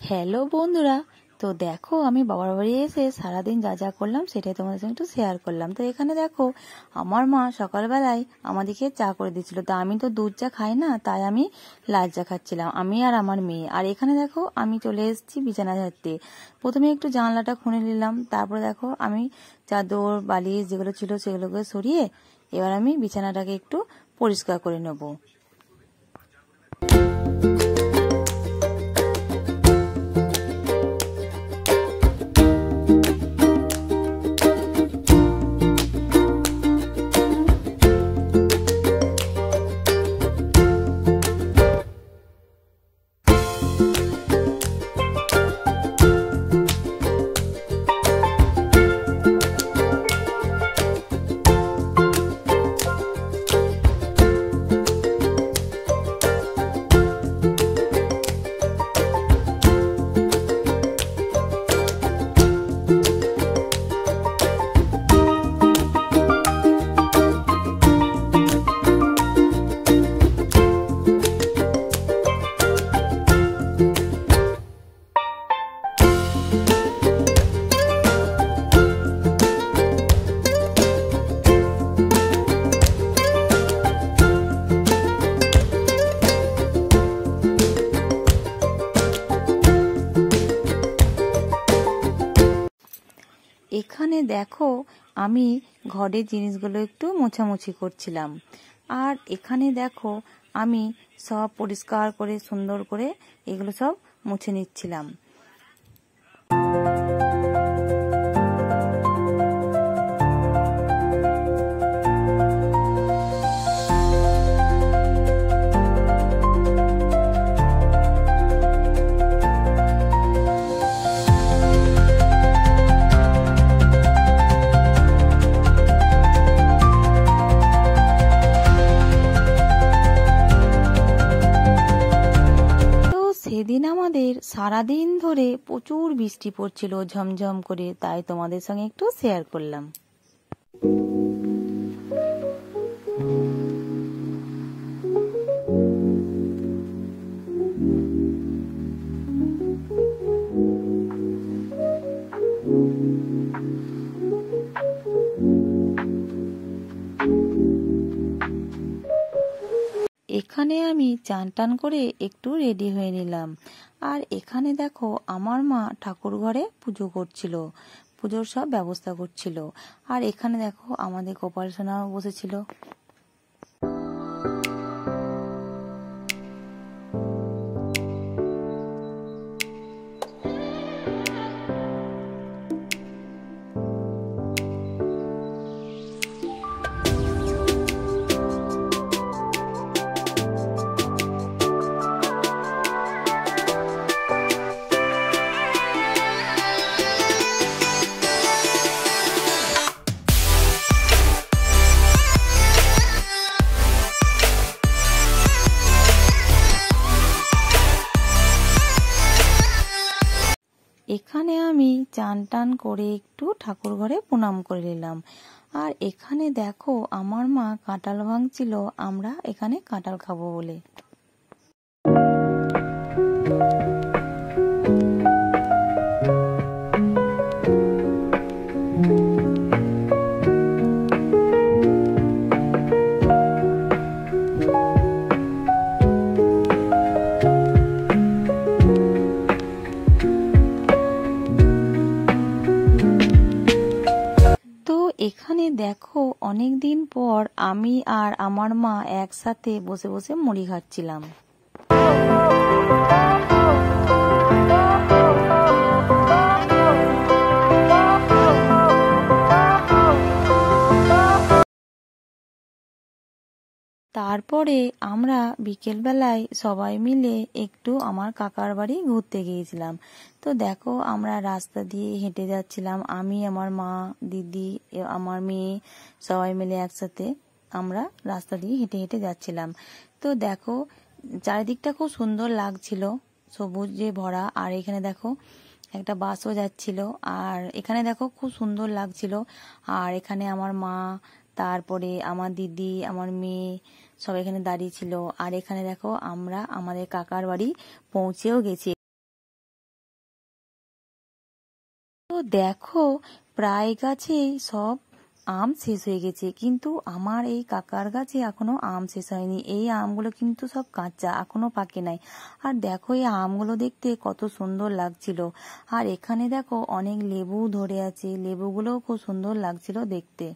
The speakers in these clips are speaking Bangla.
হ্যালো বন্ধুরা, তো দেখো আমি বাবার বাড়ি এসে সারাদিন যা যা করলাম সেটাই তোমাদের সঙ্গে একটু শেয়ার করলাম। তো এখানে দেখো আমার মা সকালবেলায় আমাদেরকে চা করে দিচ্ছিল। তো আমি তো দুধ চা খাই না, তাই আমি লাল চা খাচ্ছিলাম, আমি আর আমার মেয়ে। আর এখানে দেখো আমি চলে এসেছি বিছানা ঝাড়তে। প্রথমে একটু জানলাটা খুলে নিলাম, তারপরে দেখো আমি চাদর বালিশ যেগুলো ছিল সেগুলোকে সরিয়ে এবার আমি বিছানাটাকে একটু পরিষ্কার করে নেবো। এখানে দেখো আমি ঘরের জিনিসগুলো একটু মোছামুছি করছিলাম। আর এখানে দেখো আমি সব পরিষ্কার করে সুন্দর করে এগুলো সব মুছে নিচ্ছিলাম। সেদিন আমাদের সারাদিন ধরে প্রচুর বৃষ্টি পড়ছিল ঝমঝম করে, তাই তোমাদের সঙ্গে একটু শেয়ার করলাম। এখানে আমি চান টান করে একটু রেডি হয়ে নিলাম। আর এখানে দেখো আমার মা ঠাকুর ঘরে পুজো করছিল, পুজোর সব ব্যবস্থা করছিল। আর এখানে দেখো আমাদের গোপাল সোনাও বসেছিল। এখানে আমি চান টান করে একটু ঠাকুর ঘরে প্রণাম করে নিলাম। আর এখানে দেখো আমার মা কাঁঠাল ভাঙছিল, আমরা এখানে কাঁঠাল খাবো বলে। এখানে দেখো অনেকদিন পর আমি আর আমার মা একসাথে বসে বসে মুড়ি খাচ্ছিলাম। তারপরে আমরা বিকেলবেলায় সবাই মিলে একটু আমার কাকার বাড়ি ঘুরতে গিয়েছিলাম। তো দেখো আমরা রাস্তা দিয়ে হেঁটে যাচ্ছিলাম, আমি আমার মা দিদি আমার মেয়ে সবাই মিলে একসাথে আমরা রাস্তা দিয়ে হেঁটে হেঁটে যাচ্ছিলাম। তো দেখো চারিদিকটা খুব সুন্দর লাগছিল, সবুজে ভরা। আর এখানে দেখো একটা বাসও যাচ্ছিল। আর এখানে দেখো খুব সুন্দর লাগছিল। আর এখানে আমার মা, তারপরে আমার দিদি, আমার মেয়ে সব এখানে দাঁড়িয়ে ছিল। আর এখানে দেখো আমরা আমাদের কাকার বাড়ি পৌঁছেও গেছি। দেখো প্রায় গাছেই সব আম শেষ হয়ে গেছে, কিন্তু আমার এই কাকার গাছে এখনো আম শেষ হয়নি। এই আমগুলো কিন্তু সব কাঁচা, এখনো পাকে নাই। আর দেখো এই আমগুলো দেখতে কত সুন্দর লাগছিল। আর এখানে দেখো অনেক লেবু ধরে আছে, লেবুগুলোও খুব সুন্দর লাগছিল দেখতে।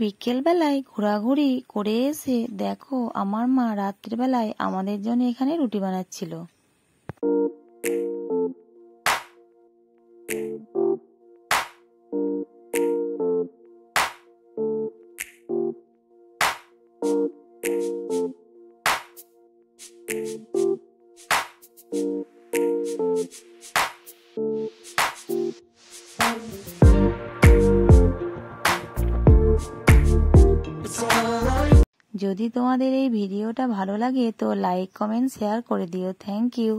বিকেল বেলায় ঘোরাঘুরি করে এসে দেখো আমার মা রাত্রির বেলায় আমাদের জন্য এখানে রুটি বানাচ্ছিল। যদি তোমাদের এই ভিডিওটা ভালো লাগে তো লাইক, কমেন্ট, শেয়ার করে দিও। Thank you.